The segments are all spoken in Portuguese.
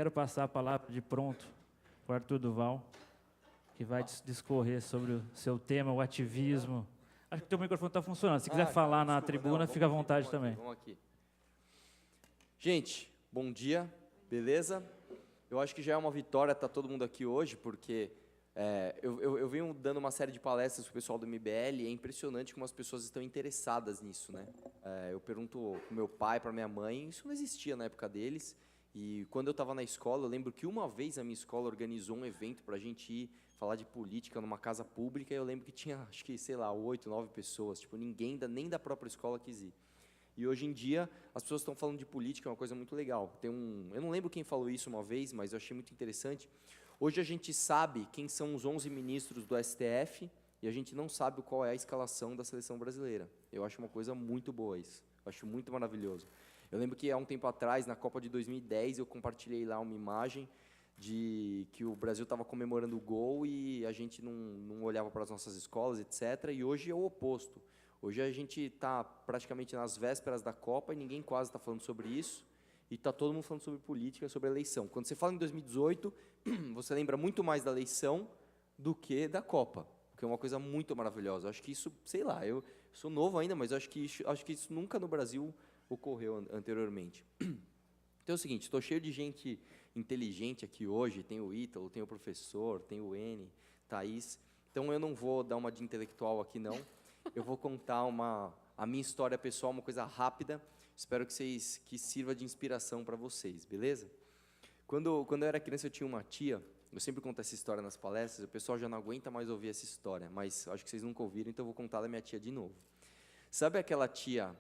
quero passar a palavra de pronto para o Arthur Duval, que vai discorrer sobre o seu tema, o ativismo. Acho que o teu microfone está funcionando. Se quiser falar na tribuna, fica à vontade também. Vamos aqui. Gente, bom dia, beleza? Eu acho que já é uma vitória estar todo mundo aqui hoje, porque eu venho dando uma série de palestras para o pessoal do MBL e é impressionante como as pessoas estão interessadas nisso, né? Eu pergunto para meu pai, para minha mãe, isso não existia na época deles. E quando eu estava na escola, eu lembro que uma vez a minha escola organizou um evento para a gente ir falar de política numa casa pública, e eu lembro que tinha, acho que, sei lá, 8, 9 pessoas, tipo, ninguém, nem da própria escola quis ir. E hoje em dia, as pessoas estão falando de política, é uma coisa muito legal. Eu não lembro quem falou isso uma vez, mas eu achei muito interessante. Hoje a gente sabe quem são os 11 ministros do STF, e a gente não sabe qual é a escalação da seleção brasileira. Eu acho uma coisa muito boa isso, eu acho muito maravilhoso. Eu lembro que há um tempo atrás, na Copa de 2010, eu compartilhei lá uma imagem de que o Brasil estava comemorando o gol e a gente não olhava para as nossas escolas, etc. E hoje é o oposto. Hoje a gente está praticamente nas vésperas da Copa e ninguém quase está falando sobre isso. E está todo mundo falando sobre política, sobre eleição. Quando você fala em 2018, você lembra muito mais da eleição do que da Copa, que é uma coisa muito maravilhosa. Eu acho que isso, sei lá, eu sou novo ainda, mas eu acho que isso nunca no Brasil ocorreu anteriormente. Então é o seguinte, estou cheio de gente inteligente aqui hoje, tem o Ítalo, tem o professor, tem o N, Thaís, então eu não vou dar uma de intelectual aqui não, eu vou contar a minha história pessoal, uma coisa rápida, espero que sirva de inspiração para vocês, beleza? Quando eu era criança eu tinha uma tia, eu sempre conto essa história nas palestras, o pessoal já não aguenta mais ouvir essa história, mas acho que vocês nunca ouviram, então eu vou contar da minha tia de novo. Sabe aquela tia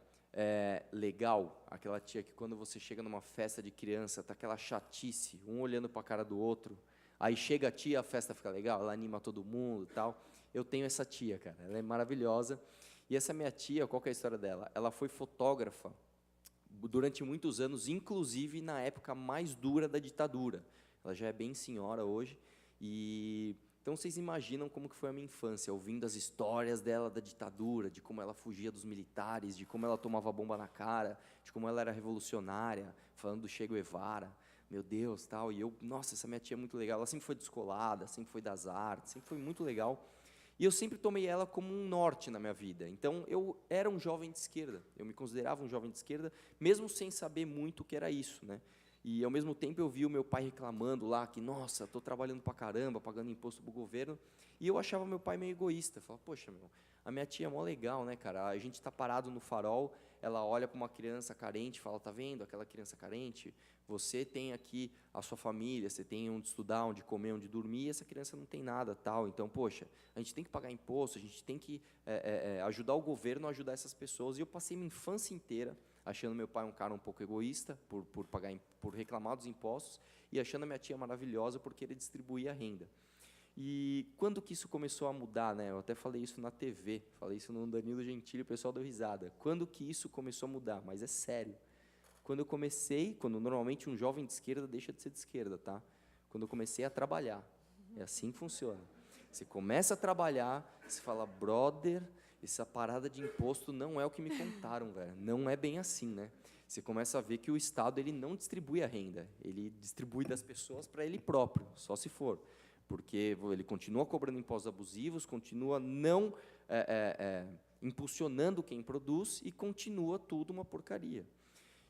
legal, aquela tia que quando você chega numa festa de criança, tá aquela chatice, um olhando para a cara do outro, aí chega a tia, a festa fica legal, ela anima todo mundo e tal. Eu tenho essa tia, cara, ela é maravilhosa. E essa minha tia, qual que é a história dela? Ela foi fotógrafa durante muitos anos, inclusive na época mais dura da ditadura. Ela já é bem senhora hoje, e então vocês imaginam como que foi a minha infância, ouvindo as histórias dela da ditadura, de como ela fugia dos militares, de como ela tomava bomba na cara, de como ela era revolucionária, falando do Che Guevara, meu Deus, tal. E eu, nossa, essa minha tia é muito legal, ela sempre foi descolada, sempre foi das artes, sempre foi muito legal. E eu sempre tomei ela como um norte na minha vida. Então, eu era um jovem de esquerda, eu me considerava um jovem de esquerda, mesmo sem saber muito o que era isso, né? E, ao mesmo tempo, eu vi o meu pai reclamando lá que, nossa, estou trabalhando para caramba, pagando imposto para o governo, e eu achava meu pai meio egoísta. Eu falava, poxa, a minha tia é mó legal, né, cara? A gente está parado no farol, ela olha para uma criança carente e fala, tá vendo aquela criança carente? Você tem aqui a sua família, você tem onde estudar, onde comer, onde dormir, e essa criança não tem nada, tal. Então, poxa, a gente tem que pagar imposto, a gente tem que ajudar o governo a ajudar essas pessoas. E eu passei minha infância inteira achando meu pai um cara um pouco egoísta, por reclamar dos impostos, e achando a minha tia maravilhosa porque ele distribuía a renda. E quando que isso começou a mudar, né? Eu até falei isso na TV, falei isso no Danilo Gentili, o pessoal deu risada. Quando que isso começou a mudar? Mas é sério. Quando normalmente um jovem de esquerda deixa de ser de esquerda, tá? Quando eu comecei a trabalhar, é assim que funciona. Você começa a trabalhar, você fala, brother, essa parada de imposto não é o que me contaram, velho. Não é bem assim, né? Você começa a ver que o Estado ele não distribui a renda, ele distribui das pessoas para ele próprio, só se for. Porque ele continua cobrando impostos abusivos, continua não impulsionando quem produz e continua tudo uma porcaria.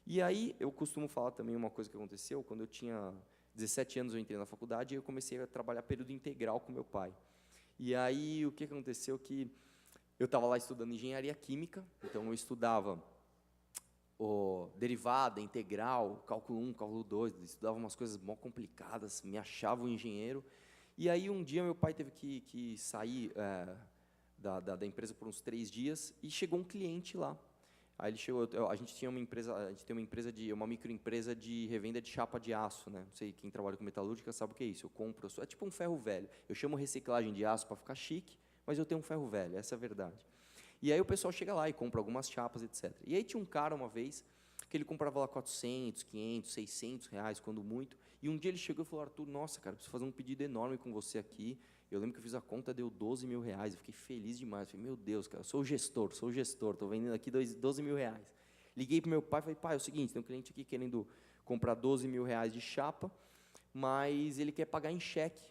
E aí, eu costumo falar também uma coisa que aconteceu, quando eu tinha 17 anos eu entrei na faculdade e eu comecei a trabalhar período integral com meu pai. E aí, o que aconteceu que eu estava lá estudando engenharia química, então eu estudava derivada, integral, cálculo 1, cálculo 2, estudava umas coisas mó complicadas, me achava um engenheiro. E aí, um dia, meu pai teve que sair da empresa por uns 3 dias e chegou um cliente lá. Aí ele chegou, a gente tem uma microempresa de revenda de chapa de aço, né? Não sei, quem trabalha com metalúrgica sabe o que é isso. É tipo um ferro velho. Eu chamo reciclagem de aço para ficar chique, mas eu tenho um ferro velho, essa é a verdade. E aí o pessoal chega lá e compra algumas chapas, etc. E aí tinha um cara uma vez que ele comprava lá 400, 500, 600 reais, quando muito. E um dia ele chegou e falou, Arthur, nossa, cara, preciso fazer um pedido enorme com você aqui. Eu lembro que eu fiz a conta, deu 12 mil reais. Eu fiquei feliz demais. Eu falei, meu Deus, cara, eu sou o gestor, estou vendendo aqui 12 mil reais. Liguei para o meu pai e falei, pai, é o seguinte, tem um cliente aqui querendo comprar 12 mil reais de chapa. mas ele quer pagar em cheque,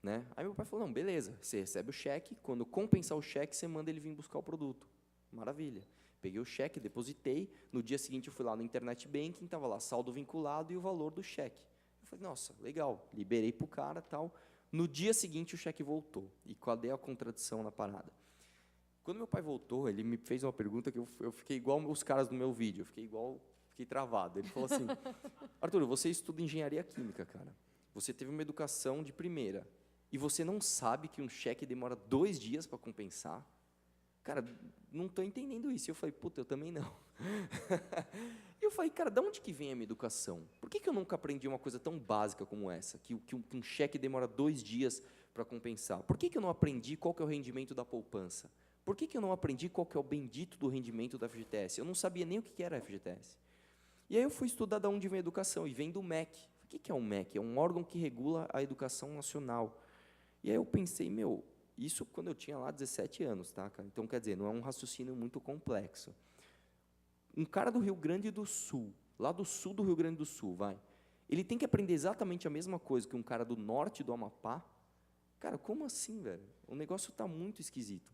né? Aí meu pai falou, não, beleza, você recebe o cheque, quando compensar o cheque, você manda ele vir buscar o produto. Maravilha. Peguei o cheque, depositei, no dia seguinte eu fui lá no Internet Banking, estava lá saldo vinculado e o valor do cheque. Eu falei, nossa, legal, liberei para o cara e tal. No dia seguinte o cheque voltou. E cadê a contradição na parada? Quando meu pai voltou, ele me fez uma pergunta que eu fiquei igual os caras do meu vídeo, fiquei travado. Ele falou assim, Arthur, você estuda engenharia química, cara. Você teve uma educação de primeira e você não sabe que um cheque demora 2 dias para compensar? Cara, não estou entendendo isso. E eu falei, puta, eu também não. E eu falei, cara, de onde que vem a minha educação? Por que eu nunca aprendi uma coisa tão básica como essa? Que um cheque demora 2 dias para compensar? Por que eu não aprendi qual que é o rendimento da poupança? Por que eu não aprendi qual que é o bendito do rendimento da FGTS? Eu não sabia nem o que era a FGTS. E aí eu fui estudar de onde vem a educação, e vem do MEC. O que é um MEC? É um órgão que regula a educação nacional. E aí eu pensei, meu, isso quando eu tinha lá 17 anos, tá, cara? Então, quer dizer, não é um raciocínio muito complexo. Um cara do Rio Grande do Sul, lá do sul do Rio Grande do Sul, ele tem que aprender exatamente a mesma coisa que um cara do norte do Amapá? Cara, como assim, velho? O negócio está muito esquisito.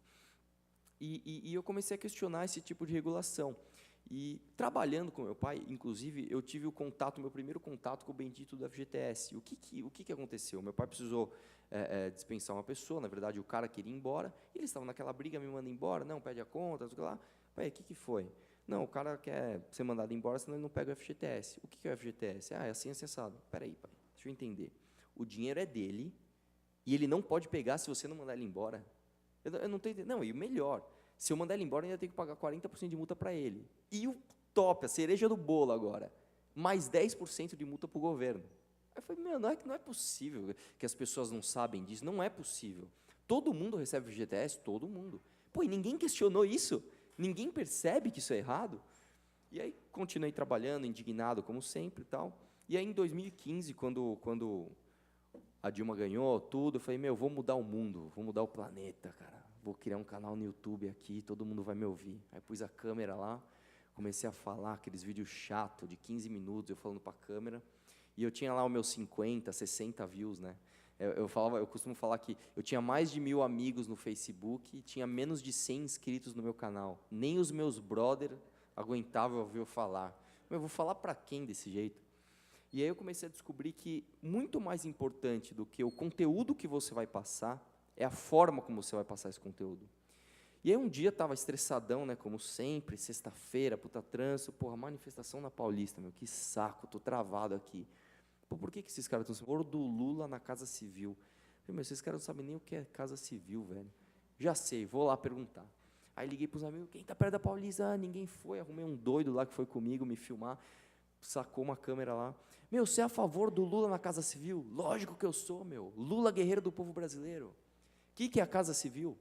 E eu comecei a questionar esse tipo de regulação. E trabalhando com meu pai, inclusive, eu tive meu primeiro contato com o bendito do FGTS. O que aconteceu? Meu pai precisou dispensar uma pessoa, na verdade, o cara queria ir embora, e eles estavam naquela briga, me manda embora, não, pede a conta, não sei o que lá. Pai, o que foi? Não, o cara quer ser mandado embora, senão ele não pega o FGTS. O que é o FGTS? Ah, é assim, assado. Espera aí, pai, deixa eu entender. O dinheiro é dele, e ele não pode pegar se você não mandar ele embora. Eu não estou entendendo. Não, e o melhor, se eu mandar ele embora, eu ainda tenho que pagar 40% de multa para ele. E o top, a cereja do bolo agora, mais 10% de multa para o governo. Aí eu falei, meu, não é possível que as pessoas não sabem disso, não é possível. Todo mundo recebe FGTS, todo mundo. Pô, e ninguém questionou isso? Ninguém percebe que isso é errado? E aí continuei trabalhando, indignado como sempre e tal. E aí em 2015, quando a Dilma ganhou tudo, eu falei, meu, vou mudar o mundo, vou mudar o planeta, cara. Vou criar um canal no YouTube aqui, todo mundo vai me ouvir. Aí pus a câmera lá, comecei a falar aqueles vídeos chatos de 15 minutos, eu falando para a câmera. E eu tinha lá os meus 50, 60 views, né? Eu costumo falar que eu tinha mais de 1.000 amigos no Facebook e tinha menos de 100 inscritos no meu canal. Nem os meus brother aguentavam ouvir eu falar. Mas eu vou falar para quem desse jeito? E aí eu comecei a descobrir que muito mais importante do que o conteúdo que você vai passar é a forma como você vai passar esse conteúdo. E aí um dia estava estressadão, né, como sempre, sexta-feira, puta trânsito, porra, manifestação na Paulista, meu, que saco, tô travado aqui. Pô, por que esses caras estão falando do Lula na Casa Civil? Eu falei, meu, esses caras não sabem nem o que é Casa Civil, velho. Já sei, vou lá perguntar. Aí liguei para os amigos, quem está perto da Paulista? Ah, ninguém foi, arrumei um doido lá que foi comigo me filmar, sacou uma câmera lá. Meu, você é a favor do Lula na Casa Civil? Lógico que eu sou, meu. Lula, guerreiro do povo brasileiro. O que é a Casa Civil?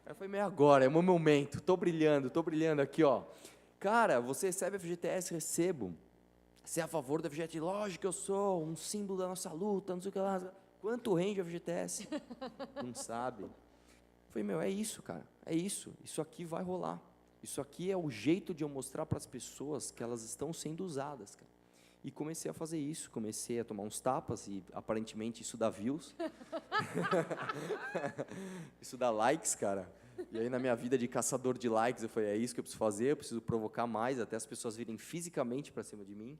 Aí foi meio agora, é o meu momento, estou brilhando aqui, ó. Cara, você recebe FGTS? Recebo. Você é a favor do FGTS? Lógico que eu sou, um símbolo da nossa luta, não sei o que lá. Quanto rende o FGTS? Não sabe. Eu falei, meu, é isso, cara, é isso. Isso aqui vai rolar. Isso aqui é o jeito de eu mostrar para as pessoas que elas estão sendo usadas, cara. E comecei a fazer isso, comecei a tomar uns tapas e aparentemente isso dá views. Isso dá likes, cara. E aí na minha vida de caçador de likes, eu falei, é isso que eu preciso fazer, eu preciso provocar mais, até as pessoas virem fisicamente para cima de mim.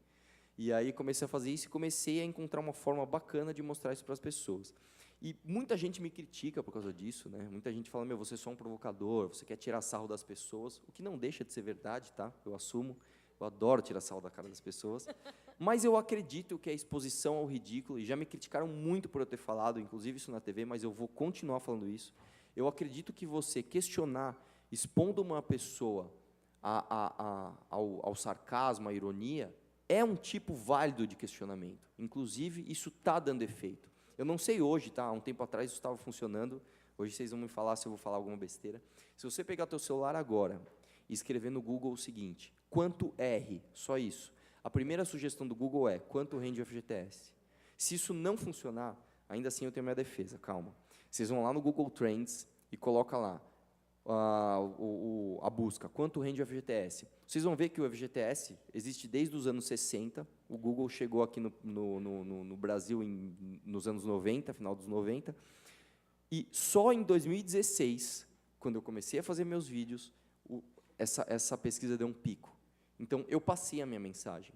E aí comecei a fazer isso e comecei a encontrar uma forma bacana de mostrar isso para as pessoas. E muita gente me critica por causa disso, né? Muita gente fala, meu, você é só um provocador, você quer tirar sarro das pessoas, o que não deixa de ser verdade, tá? Eu assumo, eu adoro tirar sarro da cara das pessoas, mas eu acredito que a exposição ao ridículo, e já me criticaram muito por eu ter falado, inclusive isso na TV, mas eu vou continuar falando isso, eu acredito que você questionar, expondo uma pessoa ao sarcasmo, à ironia, é um tipo válido de questionamento. Inclusive, isso está dando efeito. Eu não sei hoje, tá? Há um tempo atrás isso estava funcionando. Hoje vocês vão me falar se eu vou falar alguma besteira. Se você pegar teu celular agora e escrever no Google o seguinte, quanto R, só isso. A primeira sugestão do Google é, quanto rende o FGTS? Se isso não funcionar, ainda assim eu tenho minha defesa, calma. Vocês vão lá no Google Trends e coloca lá a busca, quanto rende o FGTS? Vocês vão ver que o FGTS existe desde os anos 60, O Google chegou aqui no Brasil nos anos 90, final dos 90, e só em 2016, quando eu comecei a fazer meus vídeos, essa pesquisa deu um pico. Então, eu passei a minha mensagem.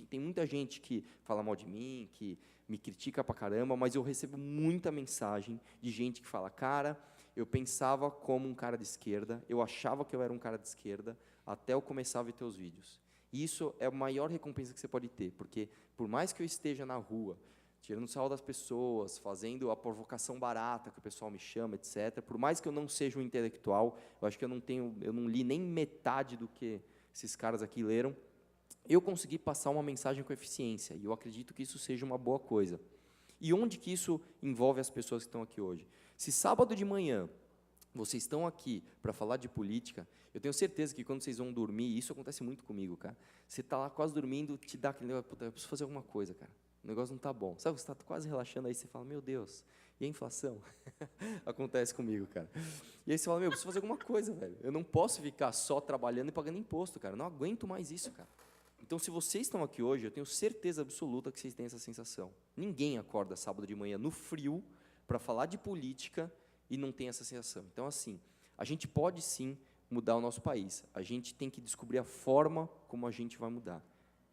Tem muita gente que fala mal de mim, que me critica pra caramba, mas eu recebo muita mensagem de gente que fala, cara, eu pensava como um cara de esquerda, eu achava que eu era um cara de esquerda, até eu começar a ver teus vídeos. E isso é a maior recompensa que você pode ter, porque por mais que eu esteja na rua, tirando o sarro das pessoas, fazendo a provocação barata, que o pessoal me chama, etc., por mais que eu não seja um intelectual, eu acho que eu não li nem metade do que esses caras aqui leram, eu consegui passar uma mensagem com eficiência, e eu acredito que isso seja uma boa coisa. E onde que isso envolve as pessoas que estão aqui hoje? Se sábado de manhã vocês estão aqui para falar de política, eu tenho certeza que quando vocês vão dormir, isso acontece muito comigo, cara, você está lá quase dormindo, te dá aquele negócio, puta, eu preciso fazer alguma coisa, cara, o negócio não está bom. Sabe, você está quase relaxando, aí você fala, meu Deus, e a inflação? Acontece comigo, cara. E aí você fala, meu, eu preciso fazer alguma coisa, velho. Eu não posso ficar só trabalhando e pagando imposto, cara. Eu não aguento mais isso, cara. Então, se vocês estão aqui hoje, eu tenho certeza absoluta que vocês têm essa sensação. Ninguém acorda sábado de manhã no frio para falar de política e não tem essa sensação. Então, assim, a gente pode sim mudar o nosso país. A gente tem que descobrir a forma como a gente vai mudar.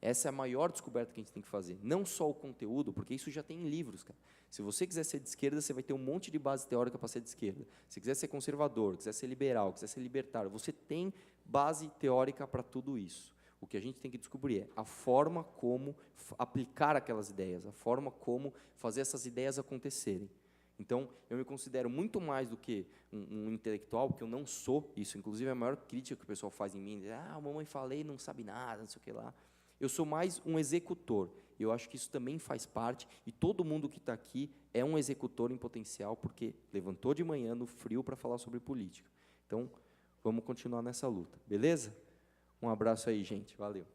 Essa é a maior descoberta que a gente tem que fazer. Não só o conteúdo, porque isso já tem em livros, cara. Se você quiser ser de esquerda, você vai ter um monte de base teórica para ser de esquerda. Se quiser ser conservador, quiser ser liberal, quiser ser libertário, você tem base teórica para tudo isso. O que a gente tem que descobrir é a forma como aplicar aquelas ideias, a forma como fazer essas ideias acontecerem. Então, eu me considero muito mais do que um intelectual, porque eu não sou isso. Inclusive, a maior crítica que o pessoal faz em mim é a mamãe falei, não sabe nada, não sei o que lá. Eu sou mais um executor. Eu acho que isso também faz parte, e todo mundo que está aqui é um executor em potencial, porque levantou de manhã no frio para falar sobre política. Então, vamos continuar nessa luta, beleza? Um abraço aí, gente. Valeu.